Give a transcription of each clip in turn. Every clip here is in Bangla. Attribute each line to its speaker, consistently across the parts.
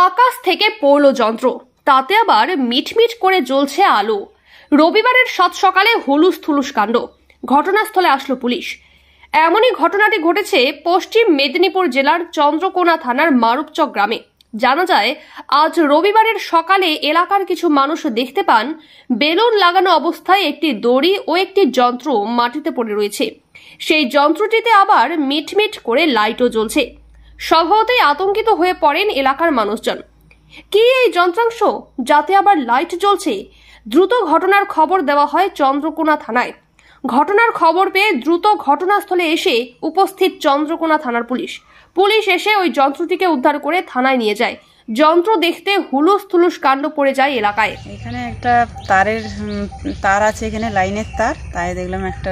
Speaker 1: আকাশ থেকে পড়ল যন্ত্র, তাতে আবার মিটমিট করে জ্বলছে আলো। রবিবারের সাত সকালে হুলুস থুলুস কাণ্ড। ঘটনাস্থলে আসলো পুলিশ। এমনই ঘটনাটি ঘটেছে পশ্চিম মেদিনীপুর জেলার চন্দ্রকোনা থানার মারুপচক গ্রামে। জানা যায়, আজ রবিবারের সকালে এলাকার কিছু মানুষ দেখতে পান বেলুন লাগানো অবস্থায় একটি দড়ি ও একটি যন্ত্র মাটিতে পড়ে রয়েছে। সেই যন্ত্রটিতে আবার মিটমিট করে লাইটও জ্বলছে। স্বভাবতই আতঙ্কিত হয়ে পড়েন এলাকার মানুষজন। কি এই যন্ত্রাংশ, যাতে আবার লাইট জ্বলছে? দ্রুত ঘটনার খবর দেওয়া হয় চন্দ্রকোনা থানায়। ঘটনার খবর পেয়ে দ্রুত ঘটনাস্থলে এসে উপস্থিত চন্দ্রকোনা থানার পুলিশ এসে ওই যন্ত্রটিকে উদ্ধার করে থানায় নিয়ে যায়। যন্ত্র দেখতে হুলুস থুলুস কাণ্ড পড়ে যায় এলাকায়।
Speaker 2: এখানে একটা তার আছে, এখানে লাইনের তার, তাই দেখলাম একটা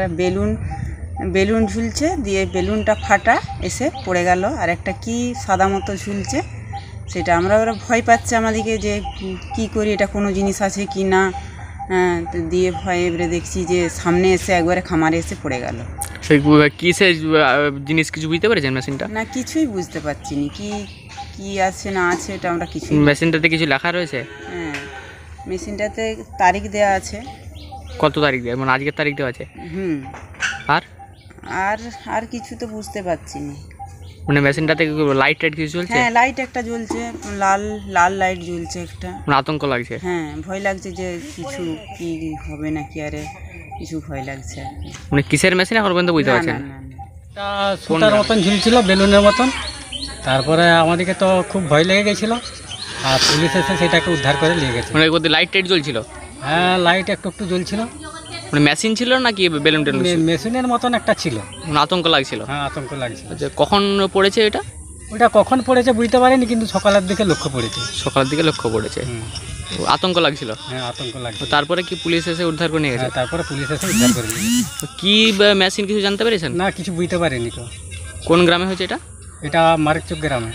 Speaker 2: বেলুন ঝুলছে, দিয়ে বেলুনটা ফাটা এসে পড়ে গেল। আর একটা কি সাদা মতো ঝুলছে, সেটা ওরা ভয় পাচ্ছে আমাদেরকে যে কি করি, এটা কোনো জিনিস আছে কি না। দিয়ে ভয়ে এবারে দেখছি যে সামনে এসে একবারে খামারে এসে পড়ে গেল।
Speaker 3: সেই কিসের জিনিস কিছু বুঝতে পেরেছেন মেশিনটা?
Speaker 2: না, কিছুই বুঝতে পারছি না কি আছে না আছে, এটা আমরা কিছু।
Speaker 3: মেশিনটাতে কিছু লেখা রয়েছে?
Speaker 2: হ্যাঁ, মেশিনটাতে তারিখ দেওয়া আছে।
Speaker 3: কত তারিখ দেওয়া, মানে আজকের তারিখ দেওয়া আছে?
Speaker 2: আর কিছু তো বুঝতে পারছি না।
Speaker 3: মানে মেশিনটাতে লাইট টাইট কিছু জ্বলছে?
Speaker 2: হ্যাঁ, লাইট একটা জ্বলছে, লাল লাইট জ্বলছে একটা।
Speaker 3: মানে আতঙ্ক লাগছে?
Speaker 2: হ্যাঁ, ভয় লাগছে যে কিছু কি হবে নাকি, আরে কিছু ভয় লাগছে।
Speaker 3: মানে কিসের মেশিন এখন পর্যন্ত বুঝতে পারছেন?
Speaker 4: এটা সুতার মতন ঝুলছিল, বেলুনের মতন। তারপরে আমাদেরকে তো খুব ভয় লেগে গেছিলো, আর পুলিশ এসে সেটাকে উদ্ধার করে নিয়ে গেছে।
Speaker 3: মানে লাইট টাইট জ্বলছিল?
Speaker 4: হ্যাঁ, লাইট একটু জ্বলছিল।
Speaker 3: মানে মেশিন ছিল নাকি বেলুন টেলুন?
Speaker 4: মেশিনের মতন একটা ছিল।
Speaker 3: মানে আতঙ্ক লাগছিল?
Speaker 4: হ্যাঁ, আতঙ্ক লাগছিল।
Speaker 3: আচ্ছা, কখন পড়েছে এটা?
Speaker 4: ওটা কখন পড়েছে বুঝতে পারিনি, কিন্তু সকালের দিকে লক্ষ্য পড়েছে।
Speaker 3: সকালের দিকে লক্ষ্য পড়েছে। আতঙ্ক লাগছিল?
Speaker 4: হ্যাঁ, আতঙ্ক লাগছিল।
Speaker 3: তারপরে কি পুলিশ এসে উদ্ধার করে নিয়ে গেছে?
Speaker 4: তারপরে পুলিশ এসে উদ্ধার করে নিয়ে গেছে।
Speaker 3: কি মেশিন কিছু জানতে পেরেছেন?
Speaker 4: না, কিছু বুঝতে পারিনি তো।
Speaker 3: কোন গ্রামে হয়েছে এটা?
Speaker 4: এটা মারুপচক গ্রামে।